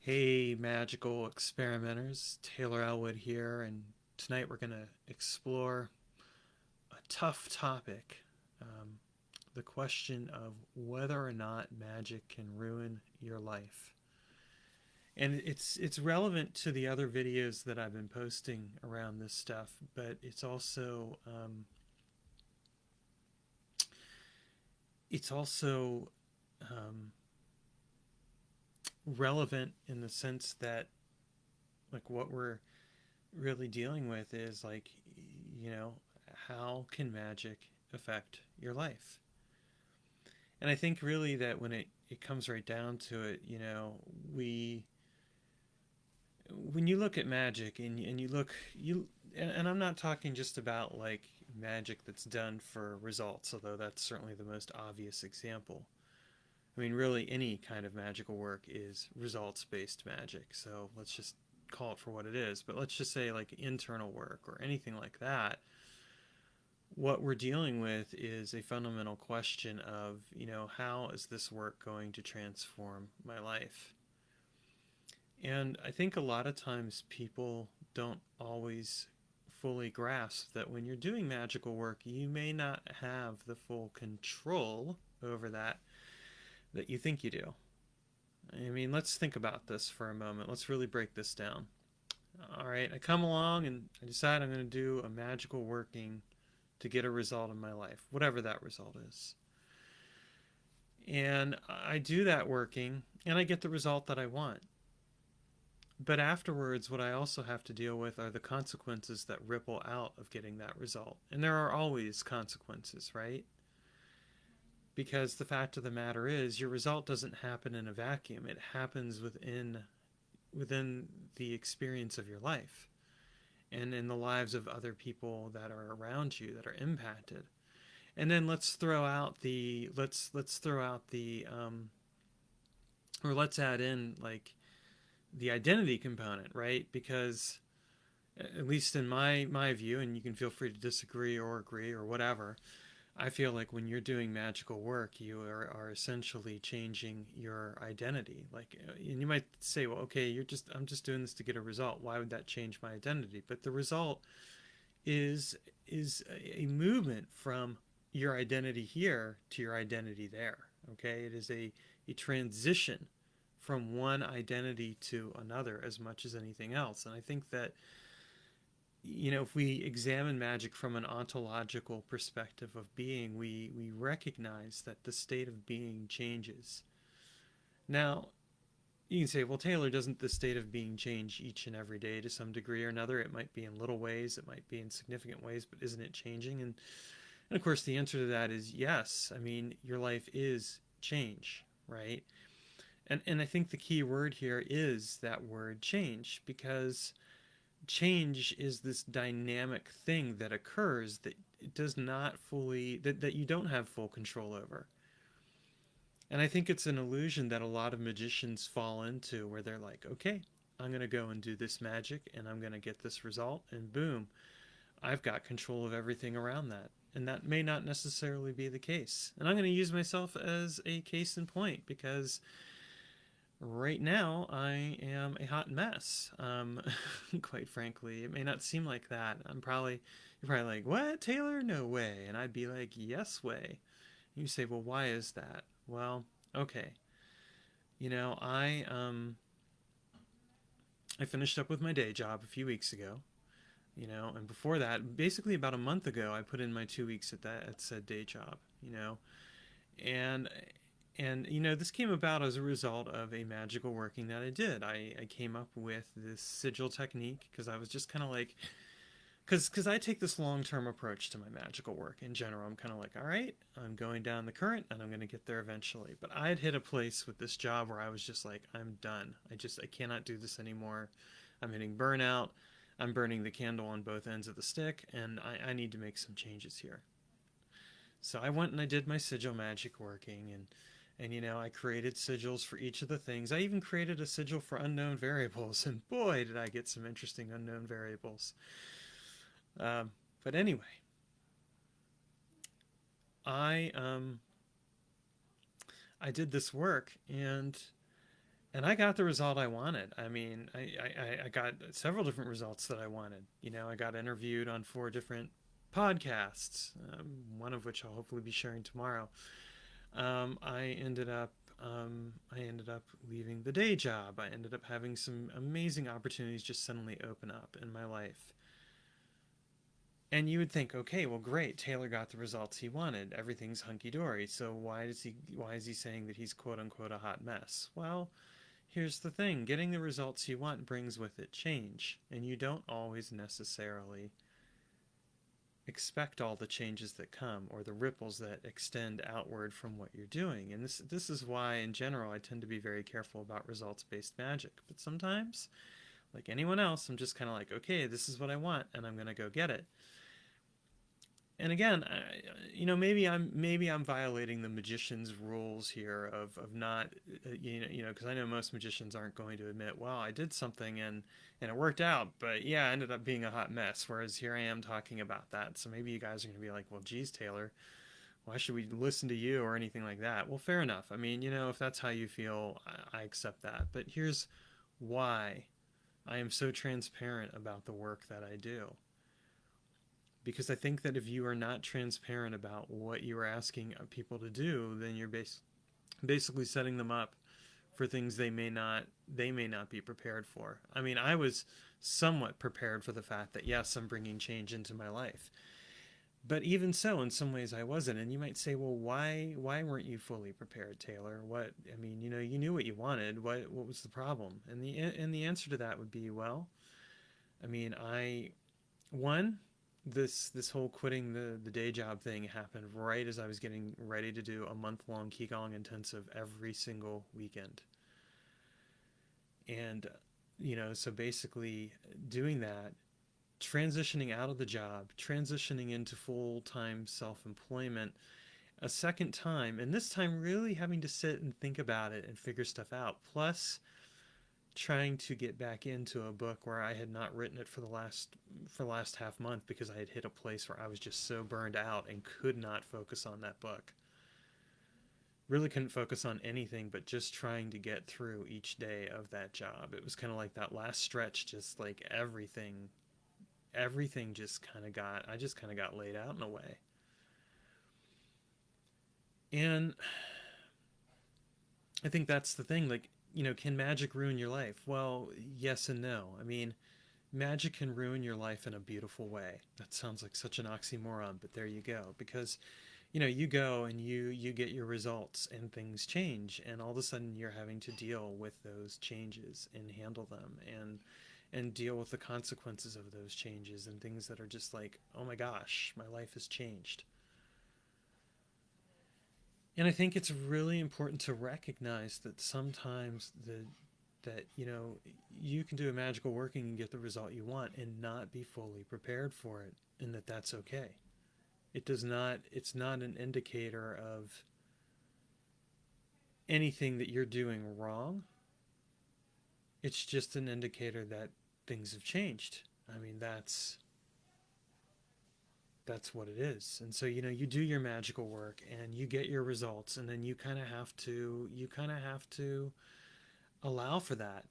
Hey, magical experimenters, Taylor Ellwood here, and tonight we're going to explore a tough topic, um, the question of whether or not magic can ruin your life. And it's relevant to the other videos that I've been posting around this stuff, but it's also relevant in the sense that what we're really dealing with is you know, how can magic affect your life? And I think really that when it comes right down to it, we when you look at magic and you look you and I'm not talking just about like magic that's done for results, although that's certainly the most obvious example. I mean, really any kind of magical work is results based magic. So let's just call it for what it is. But let's just say like internal work or anything like that, what we're dealing with is a fundamental question of, how is this work going to transform my life? And I think a lot of times people don't always fully grasp that when you're doing magical work, you may not have the full control over that you think you do. I mean, let's think about this for a moment. Let's really break this down. All right, I come along and I decide I'm going to do a magical working to get a result in my life, whatever that result is. And I do that working and I get the result that I want. But afterwards, what I also have to deal with are the consequences that ripple out of getting that result. And there are always consequences, right? Because the fact of the matter is, your result doesn't happen in a vacuum. It happens within the experience of your life and in the lives of other people that are around you that are impacted. And then let's throw out the or let's add in like the identity component, right? Because at least in my view, and you can feel free to disagree or agree or whatever, I feel like when you're doing magical work, you are essentially changing your identity. Like, and you might say, well, okay, I'm just doing this to get a result. Why would that change my identity? But the result is is a movement from your identity here to your identity there. Okay, it is a transition from one identity to another as much as anything else. And I think that if we examine magic from an ontological perspective of being, we recognize that the state of being changes. Now, you can say, well, Taylor, doesn't the state of being change each and every day to some degree or another? It might be in little ways, it might be in significant ways, but isn't it changing? And of course, the answer to that is yes. I mean, your life is change, right? And I think the key word here is that word change, because change is this dynamic thing that occurs that it does not fully that you don't have full control over. And I think it's an illusion that a lot of magicians fall into, where they're like, okay, I'm going to go and do this magic and I'm going to get this result, and boom, I've got control of everything around that. And that may not necessarily be the case. And I'm going to use myself as a case in point, because right now I am a hot mess. Quite frankly, it may not seem like that. You're probably like, what, Taylor? No way. And I'd be like, yes way. You say, well, why is that? Well, okay. You know, I finished up with my day job a few weeks ago. And before that, basically about a month ago, I put in my 2 weeks at said day job. And this came about as a result of a magical working that I did. I came up with this sigil technique because I was just kind of like, because I take this long-term approach to my magical work in general. I'm kind of like, all right, I'm going down the current and I'm going to get there eventually. But I had hit a place with this job where I was just like, I'm done. I cannot do this anymore. I'm hitting burnout. I'm burning the candle on both ends of the stick, and I need to make some changes here. So I went and I did my sigil magic working, and I created sigils for each of the things. I even created a sigil for unknown variables, and boy, did I get some interesting unknown variables. But anyway, I I did this work, and And I got the result I wanted. I mean, I got several different results that I wanted. You know, I got interviewed on 4 different podcasts, one of which I'll hopefully be sharing tomorrow. I ended up I ended up leaving the day job. I ended up having some amazing opportunities just suddenly open up in my life. And you would think, okay, well, great. Taylor got the results he wanted. Everything's hunky dory. So why is he saying that he's quote unquote a hot mess? Well, here's the thing: getting the results you want brings with it change, and you don't always necessarily expect all the changes that come or the ripples that extend outward from what you're doing. And this is why in general I tend to be very careful about results-based magic. But sometimes, like anyone else, I'm just kind of like, okay, this is what I want and I'm going to go get it. And again, maybe I'm violating the magician's rules here of not because I know most magicians aren't going to admit, well, I did something and it worked out, but yeah, I ended up being a hot mess. Whereas here I am talking about that. So maybe you guys are going to be like, well, geez, Taylor, why should we listen to you or anything like that? Well, fair enough. I mean, if that's how you feel, I accept that. But here's why I am so transparent about the work that I do, because I think that if you are not transparent about what you are asking people to do, then you're basically setting them up for things they may not be prepared for. I mean, I was somewhat prepared for the fact that yes, I'm bringing change into my life. But even so, in some ways I wasn't. And you might say, well, why weren't you fully prepared, Taylor? What I mean, you knew what you wanted. What was the problem? And the answer to that would be, well, I mean, one, this whole quitting the day job thing happened right as I was getting ready to do a month-long Qigong intensive every single weekend. And so basically doing that, transitioning out of the job, transitioning into full-time self-employment a second time, and this time really having to sit and think about it and figure stuff out, plus trying to get back into a book where I had not written it for the last half month because I had hit a place where I was just so burned out and could not focus on that book. Really couldn't focus on anything but just trying to get through each day of that job. It was kind of like that last stretch, just like everything just kind of got I just kind of got laid out in a way. And I think that's the thing, like, can magic ruin your life? Well, yes and no. I mean, magic can ruin your life in a beautiful way. That sounds like such an oxymoron, but there you go. Because you go and you get your results and things change, and all of a sudden you're having to deal with those changes and handle them and deal with the consequences of those changes and things that are just like, oh my gosh, my life has changed. And I think it's really important to recognize that sometimes that you can do a magical working and get the result you want and not be fully prepared for it, and that's okay. It's not an indicator of anything that you're doing wrong. It's just an indicator that things have changed. I mean, that's what it is. And so you do your magical work and you get your results, and then you kind of have to allow for that.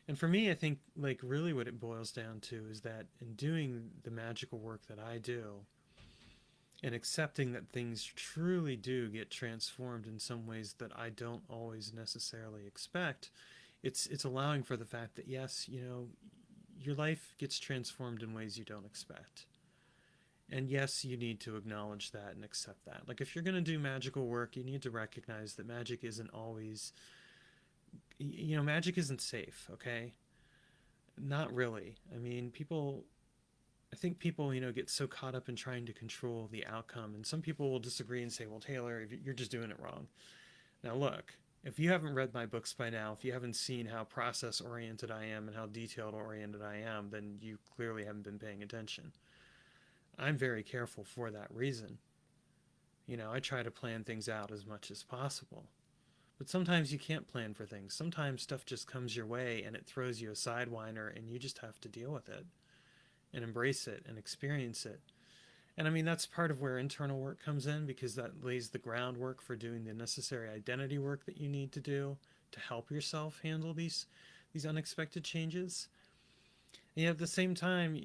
And for me, I think, like, really what it boils down to is that in doing the magical work that I do and accepting that things truly do get transformed in some ways that I don't always necessarily expect, it's allowing for the fact that yes, your life gets transformed in ways you don't expect. And yes, you need to acknowledge that and accept that. Like, if you're going to do magical work, you need to recognize that magic isn't always, magic isn't safe, okay? Not really. I mean, I think people, get so caught up in trying to control the outcome. And some people will disagree and say, well, Taylor, you're just doing it wrong. Now, look, if you haven't read my books by now, if you haven't seen how process oriented I am and how detailed oriented I am, then you clearly haven't been paying attention. I'm very careful for that reason. I try to plan things out as much as possible. But sometimes you can't plan for things. Sometimes stuff just comes your way and it throws you a sidewinder, and you just have to deal with it and embrace it and experience it. And I mean, that's part of where internal work comes in, because that lays the groundwork for doing the necessary identity work that you need to do to help yourself handle these unexpected changes. And yet at the same time,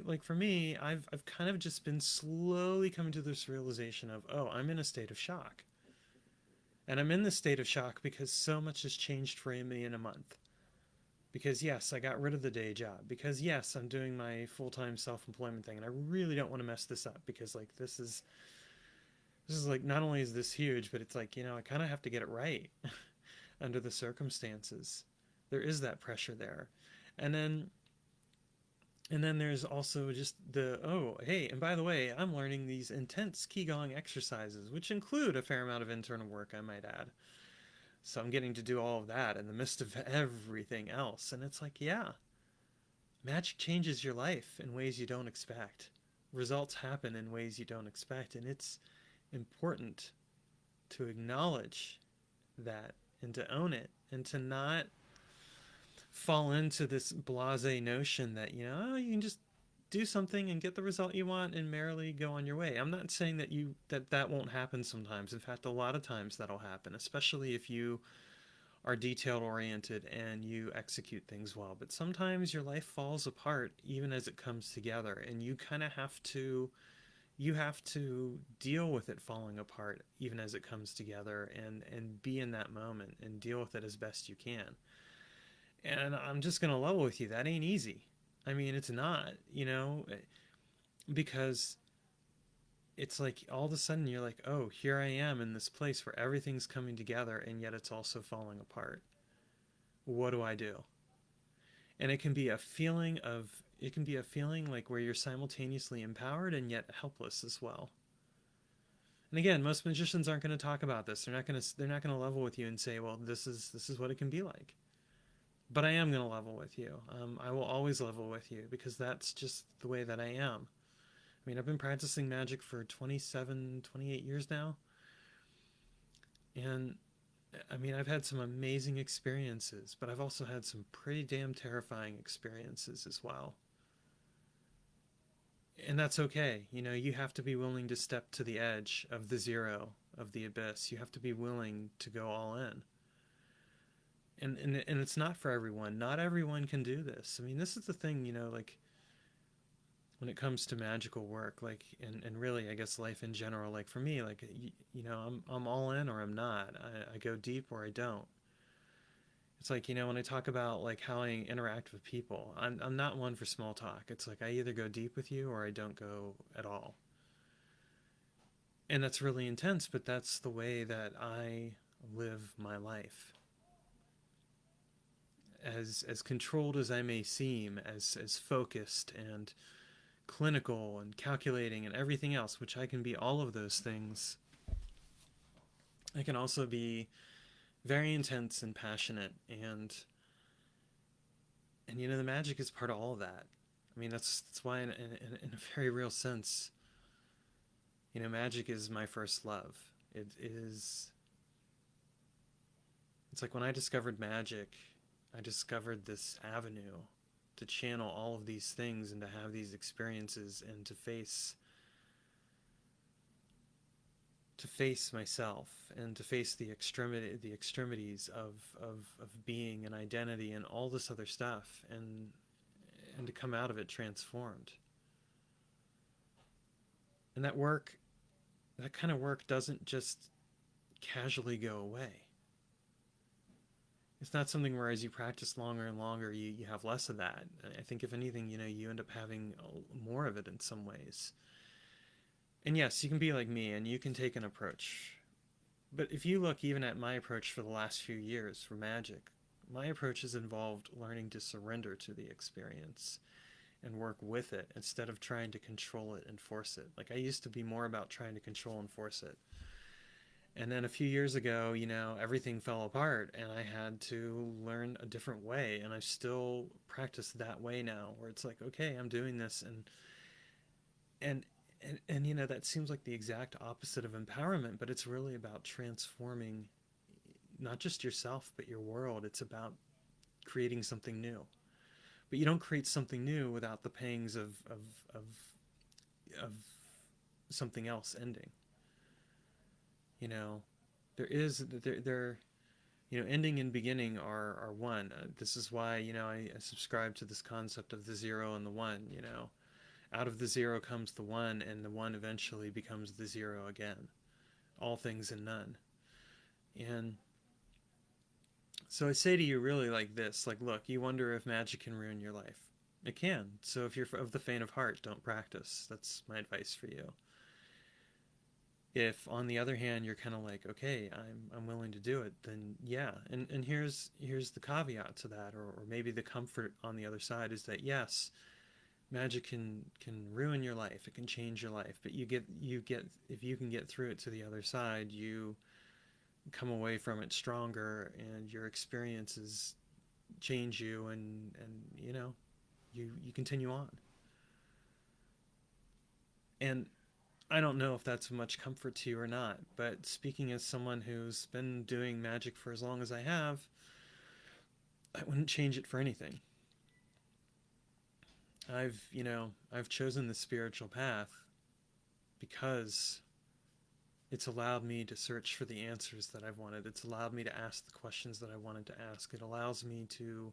like for me, I've kind of just been slowly coming to this realization of, oh, I'm in a state of shock. And I'm in this state of shock because so much has changed for me in a month. Because yes, I got rid of the day job. Because yes, I'm doing my full-time self-employment thing, and I really don't want to mess this up because like this is like, not only is this huge, but it's like, I kind of have to get it right under the circumstances. There is that pressure there. And then there's also just the, oh, hey, and by the way, I'm learning these intense Qigong exercises, which include a fair amount of internal work, I might add. So I'm getting to do all of that in the midst of everything else. And it's like, yeah, magic changes your life in ways you don't expect. Results happen in ways you don't expect. And it's important to acknowledge that and to own it and to not fall into this blasé notion that, you can just do something and get the result you want and merrily go on your way. I'm not saying that won't happen sometimes. In fact, a lot of times that'll happen, especially if you are detail oriented and you execute things well. But sometimes your life falls apart even as it comes together, and you kind of have to deal with it falling apart even as it comes together, and be in that moment and deal with it as best you can. And I'm just going to level with you, that ain't easy. I mean, it's not, because it's like all of a sudden you're like, oh, here I am in this place where everything's coming together and yet it's also falling apart. What do I do? And it can be a feeling like where you're simultaneously empowered and yet helpless as well. And again, most magicians aren't going to talk about this. They're not going to level with you and say, well, this is what it can be like. But I am going to level with you. I will always level with you because that's just the way that I am. I mean, I've been practicing magic for 27, 28 years now. And I mean, I've had some amazing experiences, but I've also had some pretty damn terrifying experiences as well. And that's okay. You have to be willing to step to the edge of the zero, of the abyss. You have to be willing to go all in. And it's not for everyone. Not everyone can do this. I mean, this is the thing, like when it comes to magical work, like, and really, I guess life in general, like for me, like, I'm all in or I'm not. I go deep or I don't. It's like, when I talk about like how I interact with people, I'm not one for small talk. It's like I either go deep with you or I don't go at all. And that's really intense, but that's the way that I live my life. As controlled as I may seem, as focused and clinical and calculating and everything else, which I can be all of those things, I can also be very intense and passionate, and the magic is part of all of that. I mean, that's why in a very real sense, magic is my first love. It's like when I discovered magic, I discovered this avenue to channel all of these things and to have these experiences and to face myself and to face the extremities of being and identity and all this other stuff, and to come out of it transformed. And that kind of work doesn't just casually go away. It's not something where as you practice longer and longer, you have less of that. I think if anything, you end up having more of it in some ways. And yes, you can be like me and you can take an approach. But if you look even at my approach for the last few years for magic, my approach has involved learning to surrender to the experience and work with it instead of trying to control it and force it. Like I used to be more about trying to control and force it. And then a few years ago, everything fell apart and I had to learn a different way. And I still practice that way now, where it's like, okay, I'm doing this. And that seems like the exact opposite of empowerment, but it's really about transforming not just yourself, but your world. It's about creating something new. But you don't create something new without the pangs of something else ending. There Ending and beginning are one. This is why, I subscribe to this concept of the zero and the one. Out of the zero comes the one, and the one eventually becomes the zero again. All things and none. And so I say to you really like this, like, look, you wonder if magic can ruin your life. It can. So if you're of the faint of heart, don't practice. That's my advice for you. If on the other hand you're kind of like, okay, I'm willing to do it, then yeah. And here's the caveat to that, or maybe the comfort on the other side is that yes, magic can ruin your life. It can change your life, but you get if you can get through it to the other side, you come away from it stronger, and your experiences change you, and you continue on. And I don't know if that's much comfort to you or not, but speaking as someone who's been doing magic for as long as I have, I wouldn't change it for anything. I've chosen the spiritual path because it's allowed me to search for the answers that I've wanted. It's allowed me to ask the questions that I wanted to ask. It allows me to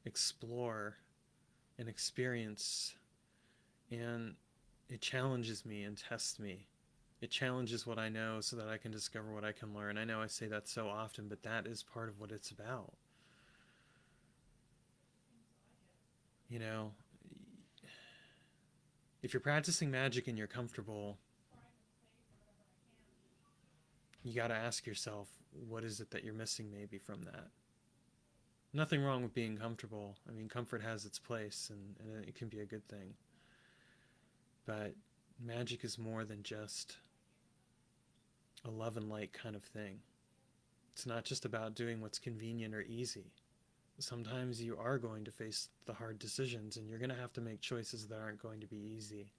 explore and experience, and it challenges me and tests me. It challenges what I know so that I can discover what I can learn. I know I say that so often, but that is part of what it's about. You know, if you're practicing magic and you're comfortable, you got to ask yourself, what is it that you're missing maybe from that? Nothing wrong with being comfortable. I mean, comfort has its place, and it can be a good thing. But magic is more than just a love and light kind of thing. It's not just about doing what's convenient or easy. Sometimes you are going to face the hard decisions, and you're going to have to make choices that aren't going to be easy.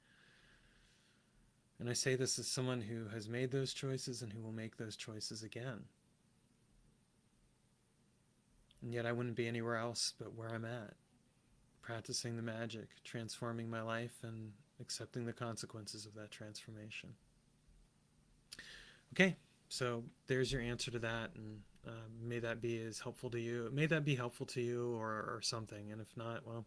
And I say this as someone who has made those choices and who will make those choices again. And yet I wouldn't be anywhere else but where I'm at, practicing the magic, transforming my life, and accepting the consequences of that transformation. Okay, so there's your answer to that, and may that be as helpful to you. May that be helpful to you, or something. And if not, well,